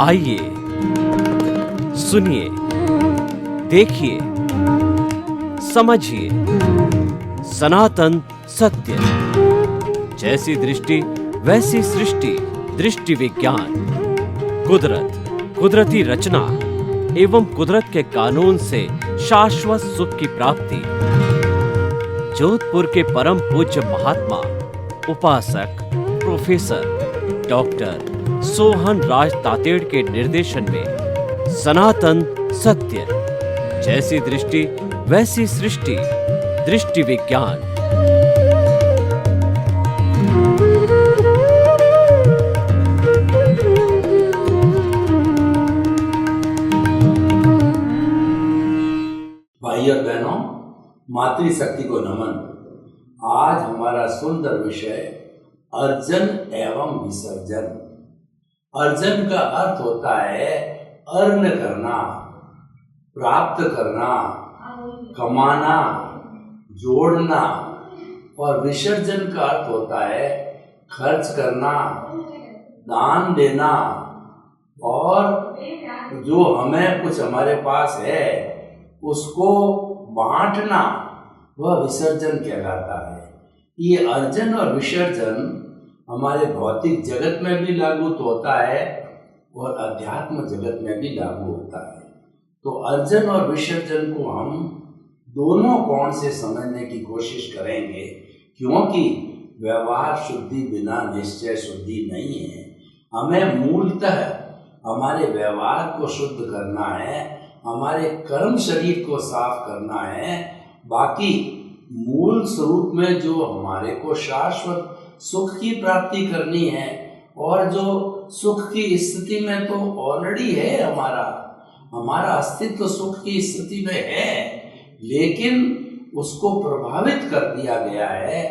आइए, सुनिए, देखिए, समझिए सनातन सत्य। जैसी दृष्टि वैसी सृष्टि, दृष्टि विज्ञान। कुदरत, कुदरती रचना एवं कुदरत के कानून से शाश्वत सुख की प्राप्ति। जोधपुर के परम पूज्य महात्मा उपासक प्रोफेसर डॉक्टर सोहन राज तातेड़ के निर्देशन में सनातन सत्य। जैसी दृष्टि वैसी सृष्टि, दृष्टि विज्ञान। भाई और बहनों, मातृशक्ति को नमन। आज हमारा सुंदर विषय अर्जन एवं विसर्जन। अर्जन का अर्थ होता है अर्न करना, प्राप्त करना, कमाना, जोड़ना। और विसर्जन का अर्थ होता है खर्च करना, दान देना। और जो हमें कुछ हमारे पास है उसको बांटना, वह विसर्जन कहलाता है। ये अर्जन और विसर्जन हमारे भौतिक जगत में भी लागू तो होता है और अध्यात्म जगत में भी लागू होता है। तो अर्जन और विसर्जन को हम दोनों कोण से समझने की कोशिश करेंगे, क्योंकि व्यवहार शुद्धि बिना निश्चय शुद्धि नहीं है। हमें मूलतः हमारे व्यवहार को शुद्ध करना है, हमारे कर्म शरीर को साफ करना है। बाकी मूल स्वरूप में जो हमारे को शाश्वत सुख की प्राप्ति करनी है, और जो सुख की स्थिति में तो ऑलरेडी है, हमारा अस्तित्व सुख की स्थिति में है, लेकिन उसको प्रभावित कर दिया गया है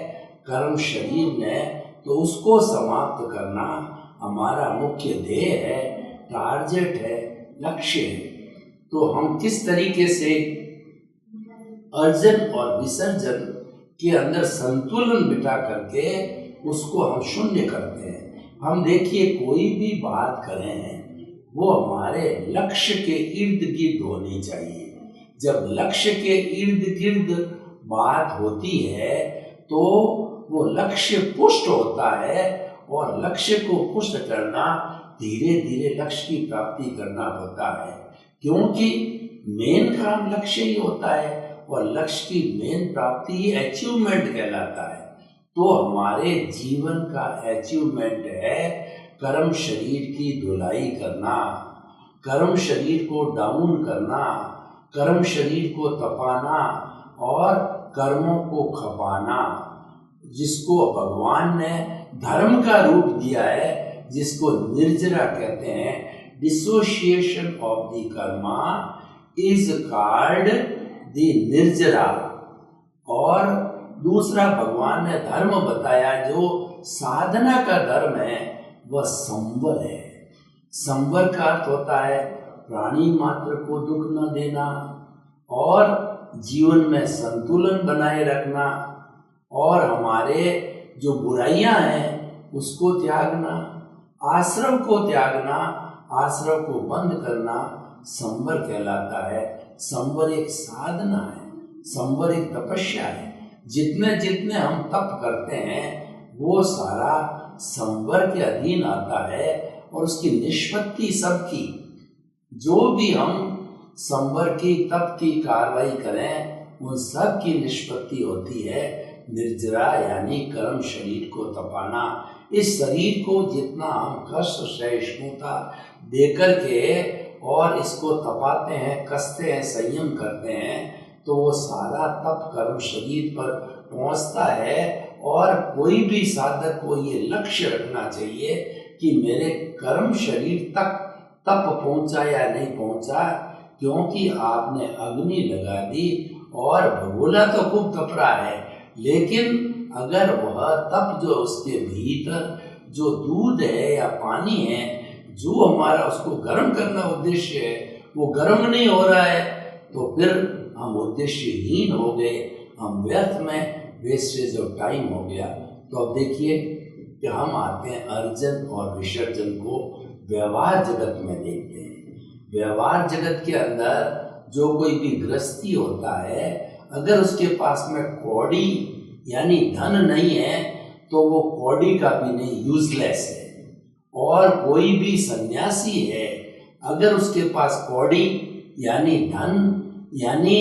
कर्म शरीर ने। तो उसको समाप्त करना हमारा मुख्य ध्येय है, टारगेट है, लक्ष्य है। तो हम किस तरीके से अर्जन और विसर्जन के अंदर संतुलन बिठा करके उसको हम शून्य करते हैं। हम देखिए, कोई भी बात करें वो हमारे लक्ष्य के इर्द गिर्द होनी चाहिए। जब लक्ष्य के इर्द गिर्द बात होती है तो वो लक्ष्य पुष्ट होता है, और लक्ष्य को पुष्ट करना धीरे धीरे लक्ष्य की प्राप्ति करना होता है, क्योंकि मेन काम लक्ष्य ही होता है, और लक्ष्य की मेन प्राप्ति ही अचीवमेंट कहलाता है। तो हमारे जीवन का अचीवमेंट है कर्म शरीर की धुलाई करना, कर्म शरीर को डाउन करना, कर्म शरीर को तपाना और कर्मों को खपाना, जिसको भगवान ने धर्म का रूप दिया है, जिसको निर्जरा कहते हैं। Dissociation of the karma is called the nirjara. और दूसरा भगवान ने धर्म बताया, जो साधना का धर्म है वह संवर है। संवर का अर्थ होता है प्राणी मात्र को दुख न देना, और जीवन में संतुलन बनाए रखना, और हमारे जो बुराइयां हैं उसको त्यागना, आश्रव को त्यागना, आश्रव को बंद करना संवर कहलाता है। संवर एक साधना है, संवर एक तपस्या है। जितने जितने हम तप करते हैं वो सारा संवर के अधीन आता है, और उसकी निष्पत्ति सबकी, जो भी हम संवर की तप की कार्रवाई करें उन सब की निष्पत्ति होती है निर्जरा, यानी कर्म शरीर को तपाना। इस शरीर को जितना हम कष्ट सहिष्णुता देकर के और इसको तपाते हैं, कसते हैं, संयम करते हैं, तो वो सारा तप कर्म शरीर पर पहुंचता है। और कोई भी साधक को ये लक्ष्य रखना चाहिए कि मेरे कर्म शरीर तक तप पहुंचा या नहीं पहुंचा, क्योंकि आपने अग्नि लगा दी और भगोला तो खूब तप रहा है, लेकिन अगर वह तप जो उसके भीतर जो दूध है या पानी है, जो हमारा उसको गर्म करना उद्देश्य है, वो गर्म नहीं हो रहा है, तो फिर हम उद्देश्यहीन हो गए, हम व्यर्थ में वेस्टेज ऑफ टाइम हो गया। तो अब देखिए कि हम आते हैं अर्जन और विसर्जन को व्यवहार जगत में देखते हैं। व्यवहार जगत के अंदर जो कोई भी गृहस्थी होता है, अगर उसके पास में कौड़ी यानी धन नहीं है तो वो कौड़ी का भी नहीं, यूजलेस है। और कोई भी सन्यासी है, अगर उसके पास कौड़ी यानी धन यानी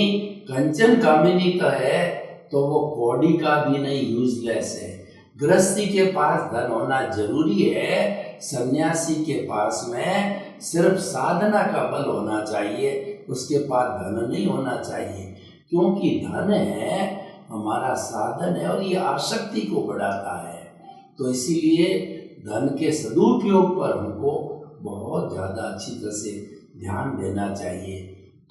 कंचन कामिनी तो है तो वो कौड़ी का भी नहीं, यूजलेस है। गृहस्थी के पास धन होना जरूरी है, सन्यासी के पास में सिर्फ साधना का बल होना चाहिए, उसके पास धन नहीं होना चाहिए। क्योंकि धन है हमारा साधन है और ये आसक्ति को बढ़ाता है। तो इसीलिए धन के सदुपयोग पर हमको बहुत ज़्यादा अच्छी तरह से ध्यान देना चाहिए।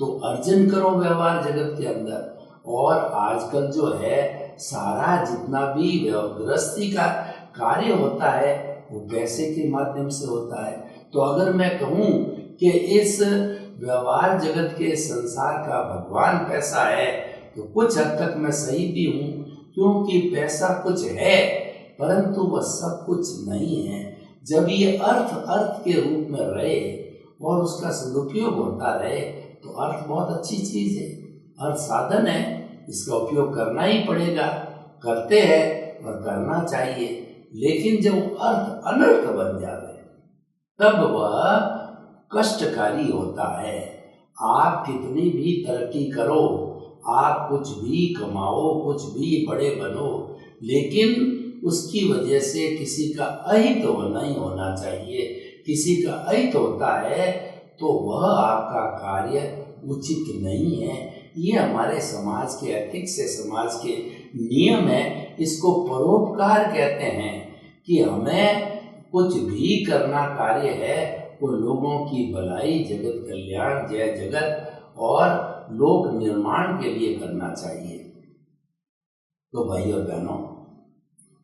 तो अर्जन करो व्यवहार जगत के अंदर। और आजकल जो है सारा जितना भी गृहस्थी का कार्य होता है वो पैसे के माध्यम से होता है। तो अगर मैं कहूँ कि इस व्यवहार जगत के संसार का भगवान पैसा है तो कुछ हद तक मैं सही भी हूँ, क्योंकि पैसा कुछ है परंतु वह सब कुछ नहीं है। जब ये अर्थ के रूप में रहे और उसका सदुपयोग होता रहे तो अर्थ बहुत अच्छी चीज़ है। अर्थ साधन है, इसका उपयोग करना ही पड़ेगा, करते हैं और करना चाहिए। लेकिन जब अर्थ अनर्थ बन जाए तब वह कष्टकारी होता है। आप कितनी भी तरक्की करो, आप कुछ भी कमाओ, कुछ भी बड़े बनो, लेकिन उसकी वजह से किसी का अहित नहीं होना चाहिए। किसी का अहित होता है तो वह आपका कार्य उचित नहीं है। ये हमारे समाज के एथिक्स है, समाज के नियम है। इसको परोपकार कहते हैं कि हमें कुछ भी करना कार्य है वो लोगों की भलाई, जगत कल्याण, जय जगत और लोक निर्माण के लिए करना चाहिए। तो भाई और बहनों,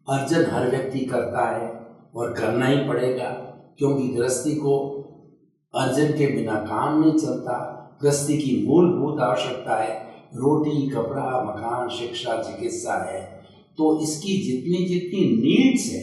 अर्जन हर व्यक्ति करता है और करना ही पड़ेगा, क्योंकि गृहस्थी को अर्जन के बिना काम नहीं चलता। गृहस्थी की मूलभूत आवश्यकता है रोटी, कपड़ा, मकान, शिक्षा, चिकित्सा है। तो इसकी जितनी जितनी नीड्स है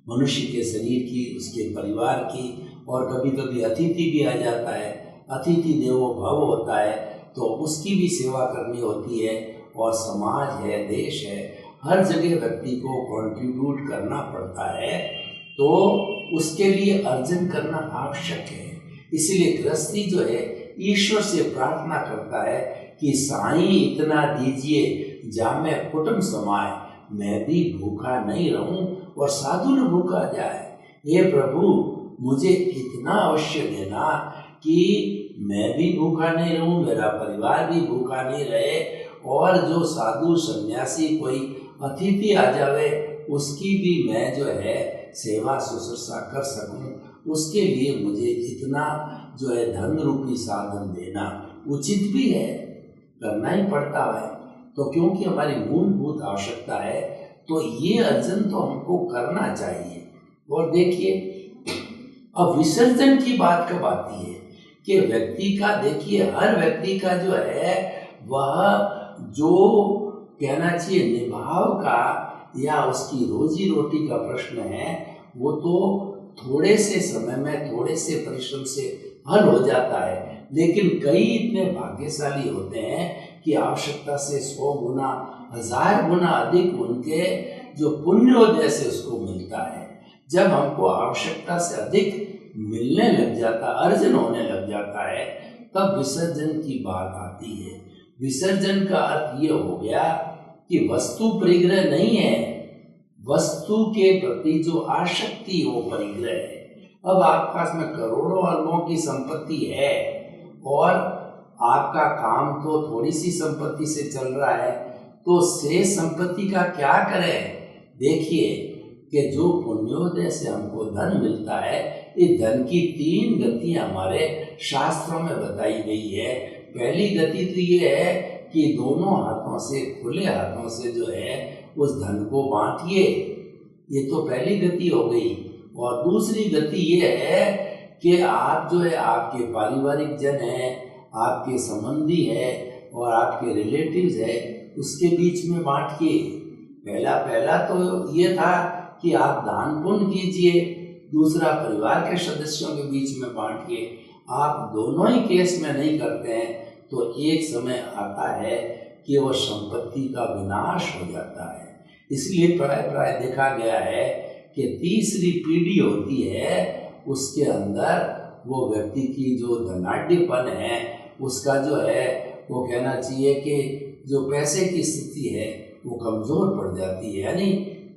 मनुष्य के शरीर की, उसके परिवार की, और कभी कभी अतिथि भी आ जाता है, अतिथि देवो भव होता है, तो उसकी भी सेवा करनी होती है। और समाज है, देश है, हर जगह व्यक्ति को कंट्रीब्यूट करना पड़ता है, तो उसके लिए अर्जन करना आवश्यक है। इसलिए गृहस्थी जो है ईश्वर से प्रार्थना करता है कि साईं इतना दीजिए जामे कुटुंब समाए, मैं भी भूखा नहीं रहूं और साधु न भूखा जाए। हे प्रभु, मुझे इतना अवश्य देना कि मैं भी भूखा नहीं रहूं, मेरा परिवार भी भूखा नहीं रहे, और जो साधु सन्यासी कोई अतिथि आ जावे उसकी भी मैं जो है सेवा शुश्रूषा कर सकूं, उसके लिए मुझे इतना जो है धन रूपी साधन देना उचित भी है, करना ही पड़ता है। तो क्योंकि हमारी मूलभूत आवश्यकता है तो ये अर्जन तो हमको करना चाहिए। और देखिए, अब विसर्जन की बात कब आती है कि व्यक्ति का, देखिए हर व्यक्ति का जो है वह जो कहना चाहिए निभाव का या उसकी रोजी रोटी का प्रश्न है वो तो थोड़े से समय में, थोड़े से परिश्रम से हल हो जाता है। लेकिन कई इतने भाग्यशाली होते हैं कि आवश्यकता से 100 गुना, 1000 गुना अधिक उनके जो पुण्योदय से उसको मिलता है। जब हमको आवश्यकता से अधिक मिलने लग जाता, अर्जन होने लग जाता है, तब विसर्जन की बात आती है। विसर्जन का अर्थ ये हो गया कि वस्तु परिग्रह नहीं है, वस्तु के प्रति जो आसक्ति वो परिग्रह है। अब आपके पास में करोड़ों अरबों की संपत्ति है और आपका काम तो थोड़ी सी संपत्ति से चल रहा है, तो शेष संपत्ति का क्या करें? देखिए कि जो पुण्योदय से हमको धन मिलता है, इस धन की 3 गतियां हमारे शास्त्रों में बताई गई है। पहली गति तो ये है कि दोनों हाथों से, खुले हाथों से जो है उस धन को बांटिए, ये तो पहली गति हो गई। और दूसरी गति ये है कि आप जो है, आपके पारिवारिक जन हैं, आपके संबंधी है, और आपके रिलेटिव्स है उसके बीच में बांटिए। पहला पहला तो ये था कि आप दान पुण्य कीजिए, दूसरा परिवार के सदस्यों के बीच में बांटिए। आप दोनों ही केस में नहीं करते हैं तो एक समय आता है कि वो संपत्ति का विनाश हो जाता है। इसलिए प्राय देखा गया है कि तीसरी पीढ़ी होती है उसके अंदर वो व्यक्ति की जो धनाढ्यपन है उसका जो है वो कहना चाहिए कि जो पैसे की स्थिति है वो कमज़ोर पड़ जाती है, यानी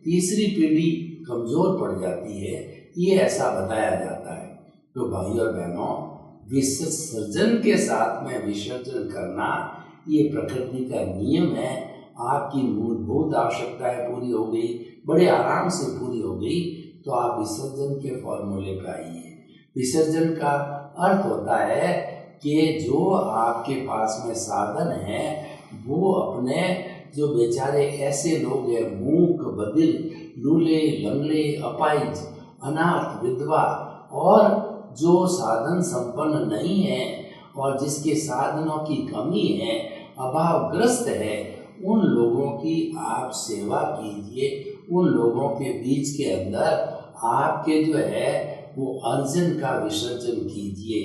तीसरी पीढ़ी कमज़ोर पड़ जाती है, ये ऐसा बताया जाता है। तो भाई और बहनों, विसर्जन के साथ में विसर्जन करना ये प्रकृति का नियम है। आपकी मूलभूत आवश्यकताएं पूरी हो गई, बड़े आराम से पूरी हो गई, तो आप विसर्जन के फॉर्मूले पे आइए। विसर्जन का अर्थ होता है कि जो आपके पास में साधन है वो अपने जो बेचारे ऐसे लोग हैं, मूक, बधिर, लूले, लंगड़े, अपाहिज, अनाथ, विधवा और जो साधन संपन्न नहीं है और जिसके साधनों की कमी है, अभावग्रस्त है, उन लोगों की आप सेवा कीजिए। उन लोगों के बीच के अंदर आपके जो है वो अर्जन का विसर्जन कीजिए।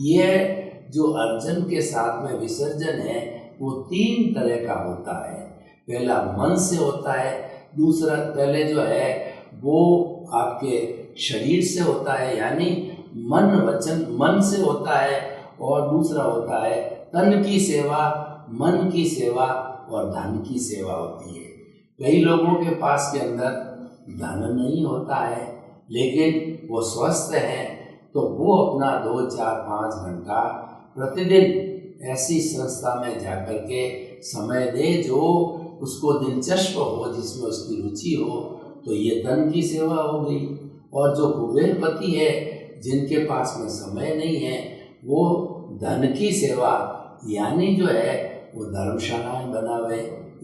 यह जो अर्जन के साथ में विसर्जन है वो 3 तरह का होता है। पहला मन से होता है, दूसरा पहले जो है वो आपके शरीर से होता है, यानी मन वचन मन से होता है, और दूसरा होता है तन की सेवा, मन की सेवा और धन की सेवा होती है। कई लोगों के पास के अंदर धन नहीं होता है लेकिन वो स्वस्थ हैं, तो वो अपना 2, 4, 5 घंटा प्रतिदिन ऐसी संस्था में जाकर के समय दे जो उसको दिलचस्प हो, जिसमें उसकी रुचि हो, तो ये धन की सेवा हो गई। और जो कुबेरपति है जिनके पास में समय नहीं है वो धन की सेवा, यानी जो है वो धर्मशालाएं बनावे,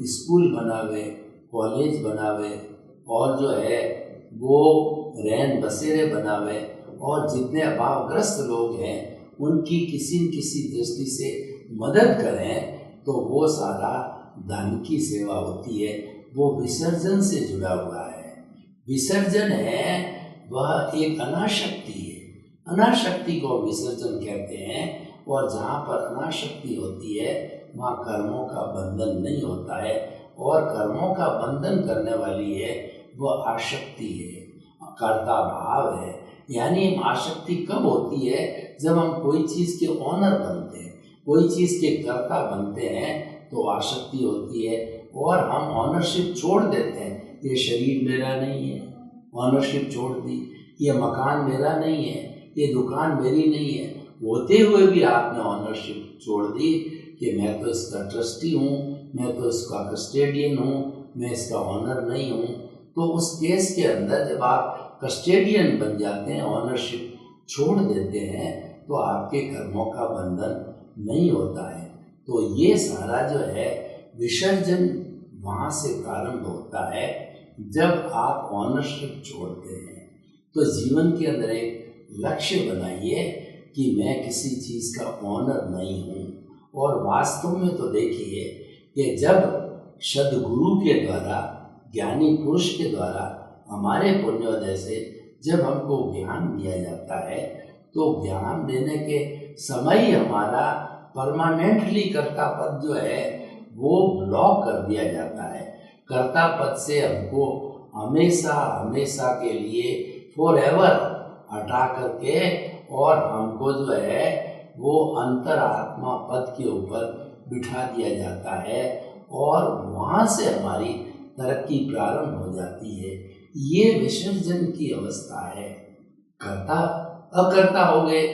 स्कूल बनावे, कॉलेज बनावे और जो है वो रैन बसेरे बनावे और जितने अभावग्रस्त लोग हैं उनकी किसी न किसी दृष्टि से मदद करें, तो वो सारा धन की सेवा होती है। वो विसर्जन से जुड़ा हुआ है। विसर्जन है वह एक अनाशक्ति है, अनाशक्ति को विसर्जन कहते हैं। और जहाँ पर अनाशक्ति होती है वहाँ कर्मों का बंधन नहीं होता है, और कर्मों का बंधन करने वाली है वह आसक्ति है, कर्ता भाव है। यानी आसक्ति कब होती है? जब हम कोई चीज़ के ऑनर बनते हैं, कोई चीज़ के कर्ता बनते हैं तो आसक्ति होती है, और हम ऑनरशिप छोड़ देते हैं। ये शरीर मेरा नहीं है, ऑनरशिप छोड़ दी। ये मकान मेरा नहीं है, ये दुकान मेरी नहीं है, होते हुए भी आपने ऑनरशिप छोड़ दी कि मैं तो इसका ट्रस्टी हूँ, मैं तो इसका कस्टेडियन हूँ, मैं इसका ऑनर नहीं हूँ। तो उस केस के अंदर जब आप कस्टेडियन बन जाते हैं, ऑनरशिप छोड़ देते हैं, तो आपके कर्मों का बंधन नहीं होता है। तो ये सारा जो है विसर्जन वहाँ से प्रारंभ होता है जब आप ऑनरशिप छोड़ते हैं। तो जीवन के अंदर एक लक्ष्य बनाइए कि मैं किसी चीज़ का ऑनर नहीं हूँ। और वास्तव में तो देखिए कि जब सद्गुरु के द्वारा, ज्ञानी पुरुष के द्वारा, हमारे पुण्योदय से जब हमको ज्ञान दिया जाता है, तो ज्ञान देने के समय ही हमारा परमानेंटली कर्ता पद जो है वो ब्लॉक कर दिया जाता है। कर्ता पद से हमको हमेशा हमेशा के लिए फॉरएवर हटा करके और हमको जो है वो अंतरात्मा पद के ऊपर बिठा दिया जाता है, और वहाँ से हमारी तरक्की प्रारंभ हो जाती है। ये विसर्जन की अवस्था है। कर्ता अकर्ता हो गए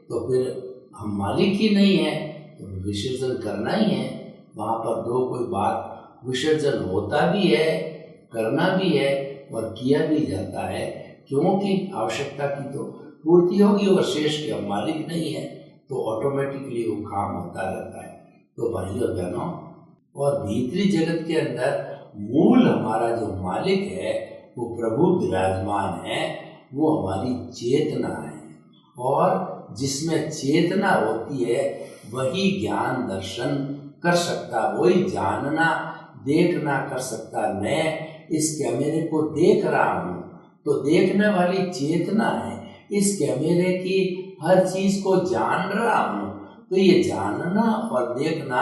तो फिर हम मालिक ही नहीं है, तो विसर्जन करना ही है। वहाँ पर दो कोई बात, विसर्जन होता भी है, करना भी है और किया भी जाता है, क्योंकि आवश्यकता की तो पूर्ति होगी और शेष के हम मालिक नहीं है, तो ऑटोमेटिकली वो काम होता रहता है। तो भाइयों बहनों, और भीतरी जगत के अंदर मूल हमारा जो मालिक है वो प्रभु विराजमान है, वो हमारी चेतना है। और जिसमें चेतना होती है वही ज्ञान दर्शन कर सकता, वही जानना देखना कर सकता। मैं इस कैमरे को देख रहा हूँ तो देखने वाली चेतना है, इस कैमरे की हर चीज को जान रहा हूँ, तो ये जानना और देखना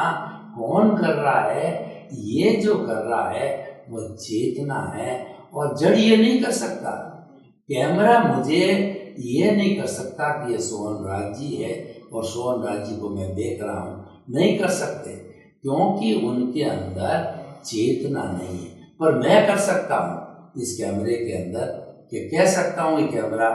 कौन कर रहा है? ये जो कर रहा है वह चेतना है, और जड़ ये नहीं कर सकता। कैमरा मुझे ये नहीं कर सकता कि ये सोहन राज जी है और सोहन राज जी को मैं देख रहा हूँ, नहीं कर सकते, क्योंकि उनके अंदर चेतना नहीं है। पर मैं कर सकता हूँ इस कैमरे के अंदर, कि कह सकता हूँ ये कैमरा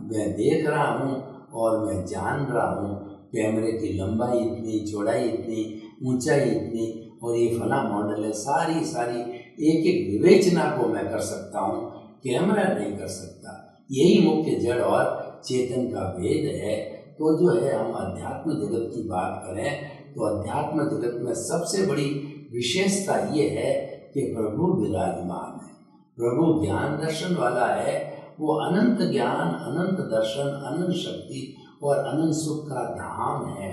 मैं देख रहा हूँ और मैं जान रहा हूँ कैमरे की लंबाई इतनी, चौड़ाई इतनी, ऊंचाई इतनी, और ये फला मॉडल है। सारी सारी एक एक विवेचना को मैं कर सकता हूँ, कैमरा नहीं कर सकता। यही मुख्य जड़ और चेतन का भेद है। तो जो है, हम अध्यात्म जगत की बात करें तो अध्यात्म जगत में सबसे बड़ी विशेषता ये है कि प्रभु विराजमान है, प्रभु ज्ञान दर्शन वाला है। वो अनंत ज्ञान, अनंत दर्शन, अनंत शक्ति और अनंत सुख का धाम है,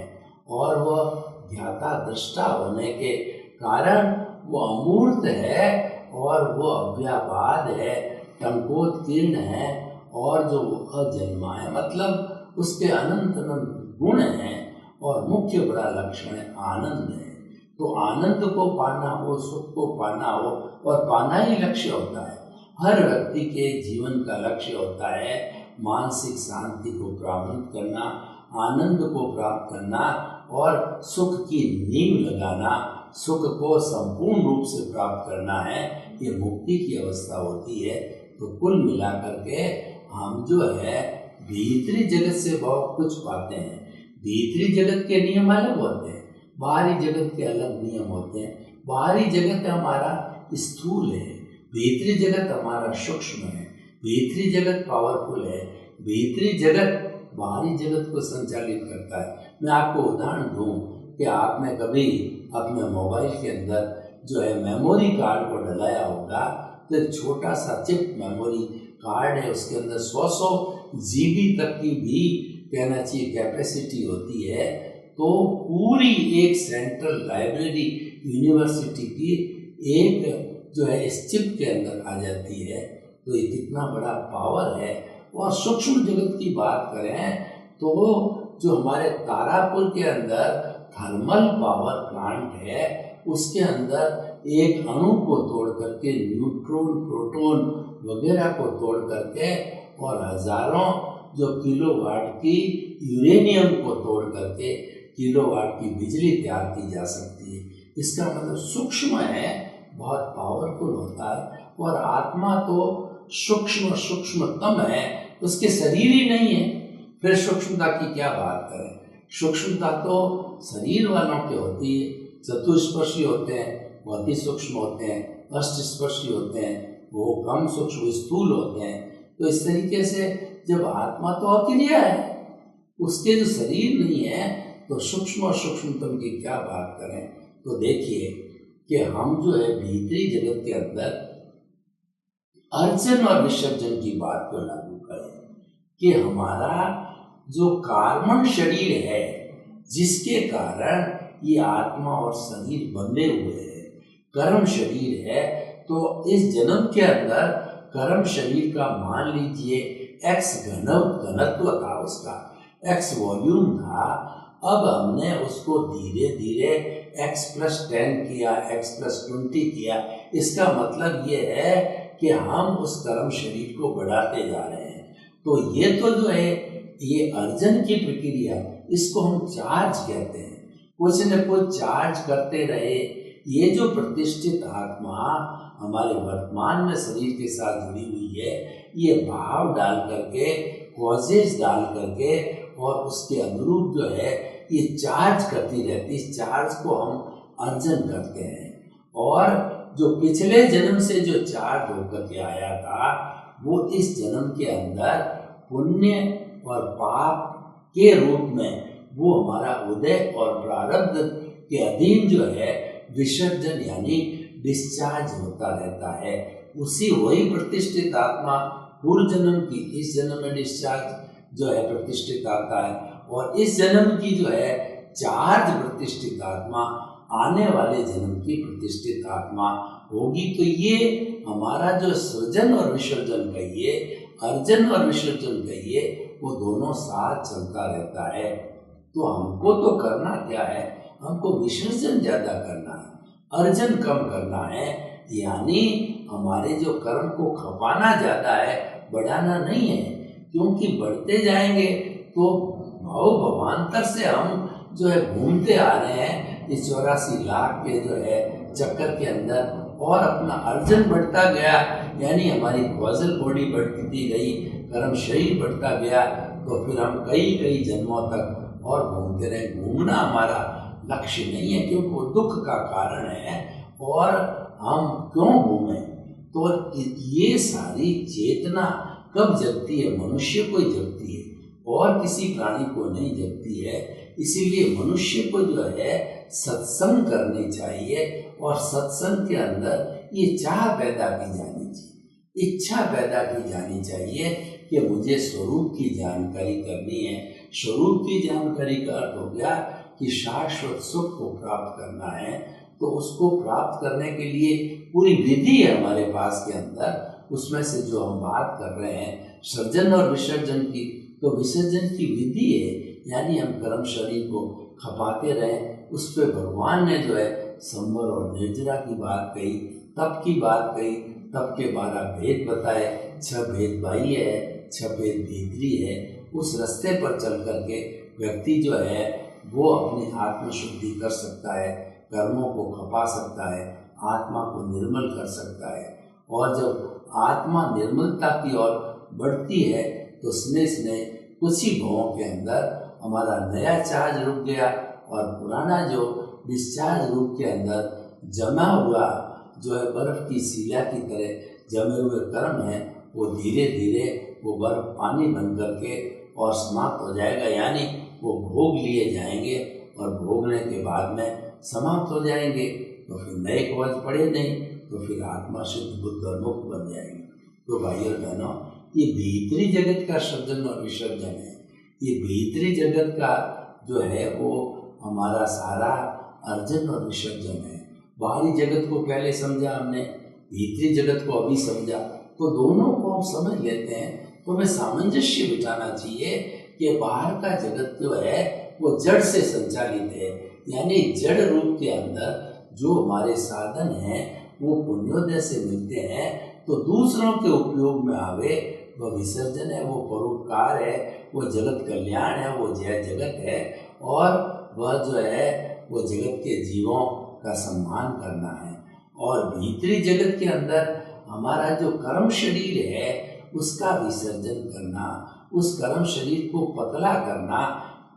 और वह ज्ञाता दृष्टा होने के कारण वो अमूर्त है, और वो अव्याबाद है, टंकोत्कीर्ण है, और जो अजन्मा है, मतलब उसके अनंत अनंत गुण हैं, और मुख्य बड़ा लक्षण है आनंद है। तो आनंद को पाना हो, सुख को पाना हो, और पाना ही लक्ष्य होता है। हर व्यक्ति के जीवन का लक्ष्य होता है मानसिक शांति को प्राप्त करना, आनंद को प्राप्त करना, और सुख की नींव लगाना, सुख को संपूर्ण रूप से प्राप्त करना है। ये मुक्ति की अवस्था होती है। तो कुल मिलाकर के हम जो है भीतरी जगत से बहुत कुछ पाते हैं। भीतरी जगत के नियम अलग होते हैं, बाहरी जगत के अलग नियम होते हैं। बाहरी जगत हमारा स्थूल है, भीतरी जगत हमारा सूक्ष्म है, भीतरी जगत पावरफुल है, भीतरी जगत बाहरी जगत को संचालित करता है। मैं आपको उदाहरण दूं कि आपने कभी अपने मोबाइल के अंदर जो है मेमोरी कार्ड को डलाया होगा, तो एक छोटा सा चिप मेमोरी कार्ड है, उसके अंदर 100 GB तक की भी कहना चाहिए कैपेसिटी होती है। तो पूरी एक सेंट्रल लाइब्रेरी यूनिवर्सिटी की एक जो है इस चिप के अंदर आ जाती है। तो ये कितना बड़ा पावर है। और सूक्ष्म जगत की बात करें तो जो हमारे तारापुर के अंदर थर्मल पावर प्लांट है, उसके अंदर एक अणु को तोड़ करके न्यूट्रॉन, प्रोटॉन वगैरह को तोड़ करके और हजारों जो किलोवाट की यूरेनियम को तोड़ करके किलोवाट की बिजली तैयार की जा सकती है। इसका मतलब सूक्ष्म है, बहुत पावरफुल होता है। और आत्मा तो सूक्ष्म सूक्ष्मतम है, उसके शरीर ही नहीं है, फिर सूक्ष्मता की क्या बात करें। सूक्ष्मता तो शरीर वालों की होती है, चतुष्पर्शी होते हैं वो अति सूक्ष्म होते हैं, अष्टस्पर्शी होते हैं वो कम सूक्ष्म स्थूल होते हैं। तो इस तरीके से जब आत्मा तो अक्रिया है, उसके जो शरीर नहीं है, तो सूक्ष्म और सूक्ष्मतम की क्या बात करें। तो देखिए कि हम जो है भीतरी जगत के अंदर अर्जन और विसर्जन की बात को लागू करें कि हमारा जो कार्बन शरीर है, जिसके कारण ये आत्मा और शरीर बंधे हुए हैं, कर्म शरीर है। तो इस जन्म के अंदर कर्म शरीर का मान लीजिए x घनत्व था, उसका x वॉल्यूम था। अब हमने उसको धीरे धीरे x+10 किया, x+20 किया। इसका मतलब ये है कि हम उस कर्म शरीर को बढ़ाते जा रहे हैं। तो ये तो जो है ये अर्जन की प्रक्रिया, इसको हम चार्ज कहते हैं। कुछ न कुछ चार्ज करते रहे। ये जो प्रतिष्ठित आत्मा हमारे वर्तमान में शरीर के साथ जुड़ी हुई है, ये भाव डाल करके, कॉजेज डाल करके और उसके अनुरूप जो है ये चार्ज करती रहती। इस चार्ज को हम अर्जन करते हैं। और जो पिछले जन्म से जो चार्ज होकर के आया था, वो इस जन्म के अंदर पुण्य और पाप के रूप में वो हमारा उदय और प्रारब्ध के अधीन जो है विसर्जन यानी डिस्चार्ज होता रहता है। उसी वही प्रतिष्ठित आत्मा पूर्व जन्म की इस जन्म में डिस्चार्ज जो है प्रतिष्ठित आता है, और इस जन्म की जो है चार्ज प्रतिष्ठित आत्मा आने वाले जन्म की प्रतिष्ठित आत्मा होगी। तो ये हमारा जो सृजन और विसर्जन कहिए, अर्जन और विसर्जन कहिए, वो दोनों साथ चलता रहता है। तो हमको तो करना क्या है, हमको विसर्जन ज्यादा करना है, अर्जन कम करना है। यानी हमारे जो कर्म को खपाना ज्यादा है, बढ़ाना नहीं है। क्योंकि बढ़ते जाएंगे तो भाव भवान्तर से हम जो है घूमते आ रहे हैं इस 84 लाख के जो है चक्कर के अंदर, और अपना अर्जन बढ़ता गया, यानी हमारी कॉजल बॉडी बढ़ती गई, कर्म शरीर बढ़ता गया, तो फिर हम कई कई जन्मों तक और घूमते रहे। घूमना हमारा लक्ष्य नहीं है, क्योंकि वो दुख का कारण है। और हम क्यों घूमें? तो ये सारी चेतना कब जगती है? मनुष्य को ही जगती है और किसी प्राणी को नहीं जगती है। इसीलिए मनुष्य को जो है सत्संग करनी चाहिए, और सत्संग के अंदर ये चाह पैदा की जानी चाहिए, इच्छा पैदा की जानी चाहिए कि मुझे स्वरूप की जानकारी करनी है। स्वरूप की जानकारी का अर्थ हो गया कि शाश्वत सुख को प्राप्त करना है। तो उसको प्राप्त करने के लिए पूरी विधि है हमारे पास के अंदर। उसमें से जो हम बात कर रहे हैं सृजन और विसर्जन की, तो विसर्जन की विधि है, यानी हम कर्म शरीर को खपाते रहें। उस पर भगवान ने जो है संवर और निर्जरा की बात कही, तप की बात कही, तप के 12 भेद बताए, 6 भेद बाह्य है, 6 भेद भीतरी है। उस रास्ते पर चल करके व्यक्ति जो है वो अपनी आत्मशुद्धि कर सकता है, कर्मों को खपा सकता है, आत्मा को निर्मल कर सकता है। और जब आत्मा निर्मलता की ओर बढ़ती है तो स्नेह स्नेह कुछ ही भावों के अंदर हमारा नया चार्ज रुक गया, और पुराना जो डिस्चार्ज रूप के अंदर जमा हुआ जो है बर्फ की सीला की तरह जमे हुए कर्म है, वो धीरे धीरे वो बर्फ पानी बन करके और समाप्त हो जाएगा। यानी वो भोग लिए जाएंगे, और भोगने के बाद में समाप्त हो जाएंगे। तो फिर नए खोज पड़े नहीं, तो फिर आत्मा शुद्ध बुद्ध और मुक्त बन जाएंगे। तो भाइयों बहनों, ये भीतरी जगत का सृजन और विसर्जन है। ये भीतरी जगत का जो है वो हमारा सारा अर्जन और विसर्जन है। बाहरी जगत को पहले समझा हमने, भीतरी जगत को अभी समझा, तो दोनों को हम समझ लेते हैं। तो हमें सामंजस्य बिठाना चाहिए कि बाहर का जगत जो है वो जड़ से संचालित है, यानी जड़ रूप के अंदर जो हमारे साधन हैं वो पुण्योदय से मिलते हैं, तो दूसरों के उपयोग में आवे, वह विसर्जन है, वो परोपकार है, वो जगत कल्याण है, वो जय जगत है। और वह जो है वो जगत के जीवों का सम्मान करना है। और भीतरी जगत के अंदर हमारा जो कर्म शरीर है उसका विसर्जन करना, उस कर्म शरीर को पतला करना।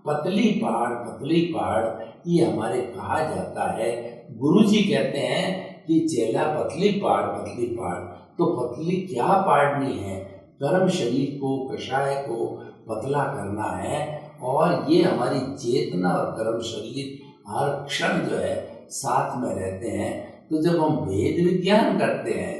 पतली पहाड़ ये हमारे कहा जाता है। गुरुजी कहते हैं कि चेला पतली पहाड़। तो पतली क्या पाड़नी है? कर्म शरीर को, कषाय को पतला करना है। और ये हमारी चेतना और कर्म शरीर हर क्षण जो है साथ में रहते हैं। तो जब हम भेद विज्ञान करते हैं,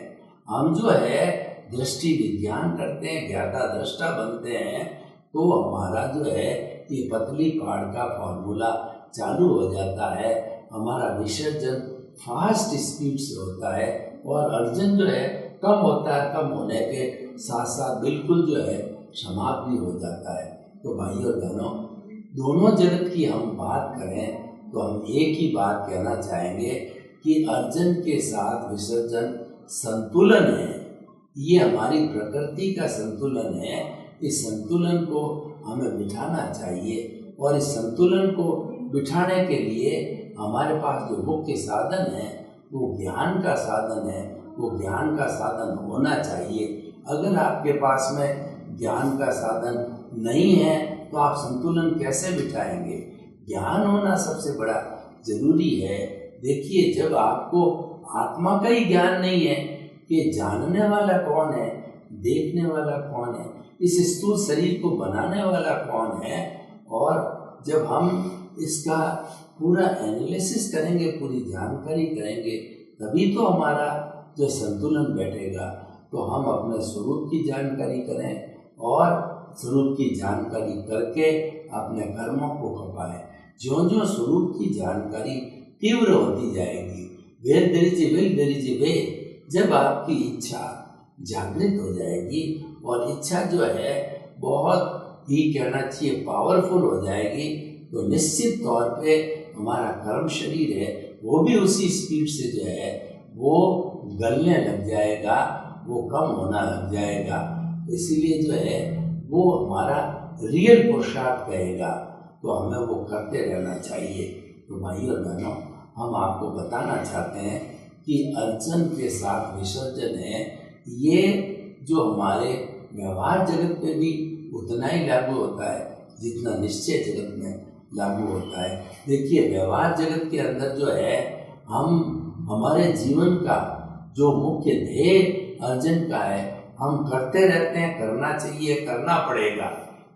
हम जो है दृष्टि विज्ञान करते हैं, ज्ञाता दृष्टा बनते हैं, तो हमारा जो है ये पतली पहाड़ का फॉर्मूला चालू हो जाता है। हमारा विसर्जन फास्ट स्पीड से होता है, और अर्जन जो है कम होता है। कम होने के साथ साथ बिल्कुल जो है समाप्त भी हो जाता है। तो भाइयों बहनों, दोनों जगत की हम बात करें तो हम एक ही बात कहना चाहेंगे कि अर्जन के साथ विसर्जन संतुलन है। ये हमारी प्रकृति का संतुलन है। इस संतुलन को हमें बिठाना चाहिए, और इस संतुलन को बिठाने के लिए हमारे पास जो मुख्य साधन है वो ज्ञान का साधन है। वो ज्ञान का साधन होना चाहिए। अगर आपके पास में ज्ञान का साधन नहीं है तो आप संतुलन कैसे बिठाएंगे? ज्ञान होना सबसे बड़ा जरूरी है। देखिए, जब आपको आत्मा का ही ज्ञान नहीं है कि जानने वाला कौन है, देखने वाला कौन है, इस स्थूल शरीर को बनाने वाला कौन है, और जब हम इसका पूरा एनालिसिस करेंगे, पूरी जानकारी करेंगे, तभी तो हमारा जो संतुलन बैठेगा। तो हम अपने स्वरूप की जानकारी करें, और स्वरूप की जानकारी करके अपने कर्मों को खपाएं। ज्यों-ज्यों स्वरूप की जानकारी तीव्र होती जाएगी, where there is a will there is a way, जब आपकी इच्छा जागृत हो जाएगी और इच्छा जो है बहुत ही कहना चाहिए पावरफुल हो जाएगी, तो निश्चित तौर पे हमारा कर्म शरीर है वो भी उसी स्पीड से जो है वो गलने लग जाएगा, वो कम होना लग जाएगा। इसीलिए जो है वो हमारा रियल पुरुषार्थ कहेगा, तो हमें वो करते रहना चाहिए। तो भाइयों और बहनों, हम आपको बताना चाहते हैं कि अर्चन के साथ विसर्जन है, ये जो हमारे व्यवहार जगत पे भी उतना ही लागू होता है जितना निश्चय जगत में लागू होता है। देखिए, व्यवहार जगत के अंदर जो है हम हमारे जीवन का जो मुख्य ध्येय अर्जन का है, हम करते रहते हैं, करना चाहिए, करना पड़ेगा,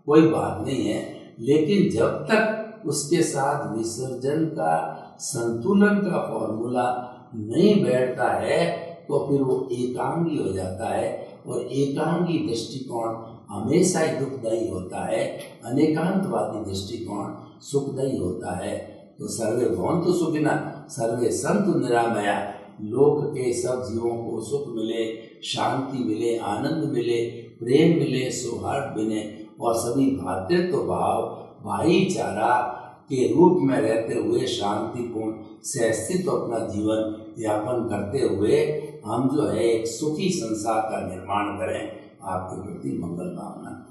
कोई बात नहीं है। लेकिन जब तक उसके साथ विसर्जन का संतुलन का फॉर्मूला नहीं बैठता है तो फिर वो एकांगी हो जाता है, और एकांगी दृष्टिकोण हमेशा ही दुखदायी होता है, अनेकांतवादी दृष्टिकोण सुखदायी होता है। तो सर्वे भवन्तु सुखिनः सर्वे सन्तु निरामया, लोक के सब जीवों को सुख मिले, शांति मिले, आनंद मिले, प्रेम मिले, सौहार्द मिले, और सभी भ्रातृत्व भाव भाईचारा के रूप में रहते हुए शांतिपूर्ण सहस्तित्व अपना जीवन यापन करते हुए हम जो है एक सुखी संसार का निर्माण करें। आपके प्रति मंगल कामना।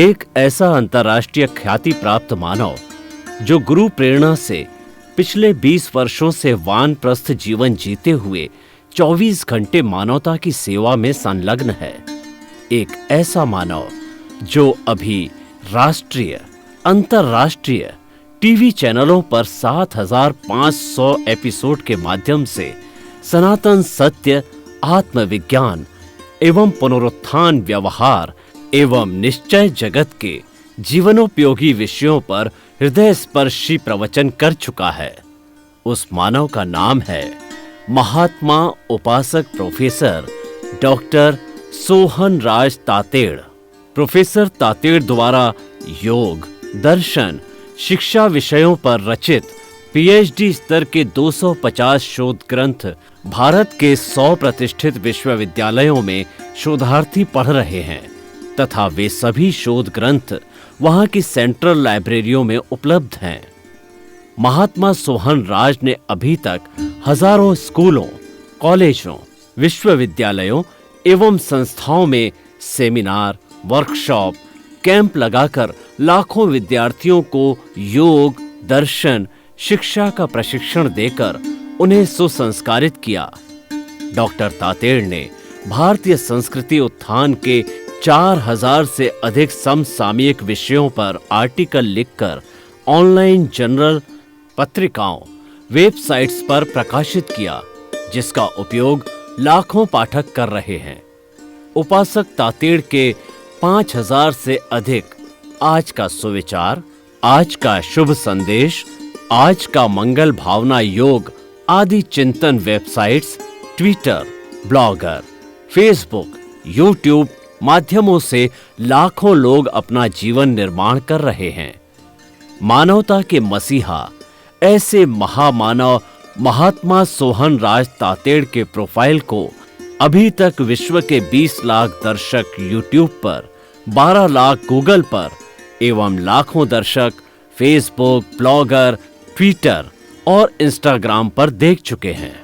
एक ऐसा अंतर्राष्ट्रीय ख्याति प्राप्त मानव जो गुरु प्रेरणा से पिछले 20 वर्षों से वानप्रस्थ जीवन जीते हुए 24 घंटे मानवता की सेवा में संलग्न है। एक ऐसा मानव जो अभी राष्ट्रीय, अंतर्राष्ट्रीय टीवी चैनलों पर 7,500 एपिसोड के माध्यम से सनातन सत्य, आत्मविज्ञान एवं पुनरुत्थान, व्यवहार एवं निश्चय जगत के जीवनोपयोगी विषयों पर हृदय स्पर्शी प्रवचन कर चुका है। उस मानव का नाम है महात्मा उपासक प्रोफेसर डॉक्टर सोहन राज तातेड़। प्रोफेसर तातेड़ द्वारा योग, दर्शन, शिक्षा विषयों पर रचित पीएचडी स्तर के 250 शोध ग्रंथ भारत के 100 प्रतिष्ठित विश्वविद्यालयों में शोधार्थी पढ़ रहे हैं तथा वे सभी शोध ग्रंथ वहां की सेंट्रल लाइब्रेरियों में उपलब्ध हैं। महात्मा सोहन राज ने अभी तक हजारों स्कूलों, कॉलेजों, विश्वविद्यालयों एवं संस्थाओं में सेमिनार, वर्कशॉप, कैंप लगाकर लाखों विद्यार्थियों को योग, दर्शन, शिक्षा का प्रशिक्षण देकर उन्हें सुसंस्कारित किया। डॉक्टर तातेड़ ने भारतीय संस्कृति उत्थान के 4000 से अधिक समसामयिक विषयों पर आर्टिकल लिखकर ऑनलाइन जर्नल, पत्रिकाओं, वेबसाइट्स पर प्रकाशित किया, जिसका उपयोग लाखों पाठक कर रहे हैं। उपासक तातेड़ के 5000 से अधिक आज का सुविचार, आज का शुभ संदेश, आज का मंगल भावना योग आदि चिंतन websites, Twitter, blogger, Facebook, YouTube माध्यमों से लाखों लोग अपना जीवन निर्माण कर रहे हैं। मानवता के मसीहा ऐसे महामानव महात्मा सोहन राज तातेड़ के प्रोफाइल को अभी तक विश्व के 20 लाख दर्शक यूट्यूब पर, 12 लाख गूगल पर एवं लाखों दर्शक फेसबुक, ब्लॉगर, ट्विटर और इंस्टाग्राम पर देख चुके हैं।